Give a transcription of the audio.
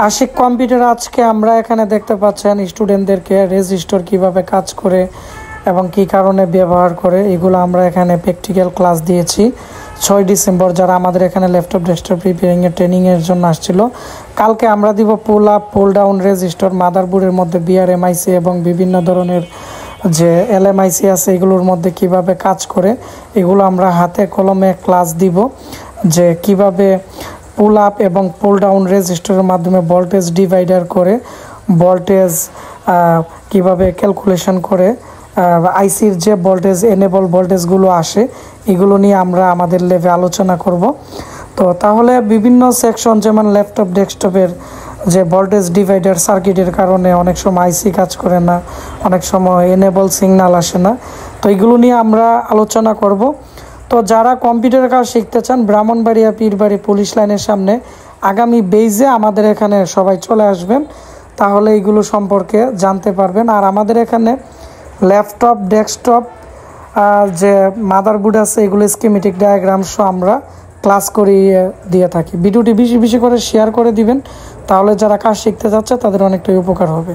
Ashiq computer আজকে আমরা এখানে দেখতে পাচ্ছেন স্টুডেন্টদেরকে রেজিস্টার কিভাবে কাজ করে এবং কি কারণে ব্যবহার করে এগুলো আমরা এখানে প্র্যাকটিক্যাল ক্লাস দিয়েছি 6 ডিসেম্বর যারা আমাদের এখানে ল্যাপটপ ডেস্কটপ রিপেয়ারিংয়ের ট্রেনিংয়ের জন্য আসছিল। কালকে আমরা দিব pull up pull down register মাদারবোর্ডের মধ্যে বিআরএমআইসি এবং বিভিন্ন ধরনের যে এলএমআইসি আছে এগুলোর মধ্যে কিভাবে কাজ করে এগুলো আমরা হাতে কলমে ক্লাস দিব, যে কিভাবে পুল আপ এবং পুল ডাউন রেজিস্টারের মাধ্যমে ভোল্টেজ ডিভাইডার করে ভোল্টেজ কিভাবে ক্যালকুলেশন করে আইসির যে ভোল্টেজ এনেবল ভোল্টেজগুলো আসে এগুলো নিয়ে আমরা আমাদের লেভে আলোচনা করব। তো তাহলে বিভিন্ন সেকশন যেমন ল্যাপটপ ডেস্কটপের যে ভোল্টেজ ডিভাইডার সার্কিটের কারণে অনেক সময় আইসি কাজ করে না, অনেক সময় এনেবল সিগন্যাল আসে না, তো এগুলো নিয়ে আমরা আলোচনা করব। তো যারা কম্পিউটার কাজ শিখতে চান ব্রাহ্মণবাড়িয়া পীরবাড়ি পুলিশ লাইনের সামনে আগামী বেইজে আমাদের এখানে সবাই চলে আসবেন, তাহলে এইগুলো সম্পর্কে জানতে পারবেন। আর আমাদের এখানে ল্যাপটপ ডেস্কটপ যে মাদারবোর্ড আছে এগুলো স্কিমেটিক ডায়াগ্রাম সহ আমরা ক্লাস করিয়ে দিয়ে থাকি। ভিডিওটি বেশি বেশি করে শেয়ার করে দিবেন, তাহলে যারা কাজ শিখতে যাচ্ছে তাদের অনেকটাই উপকার হবে।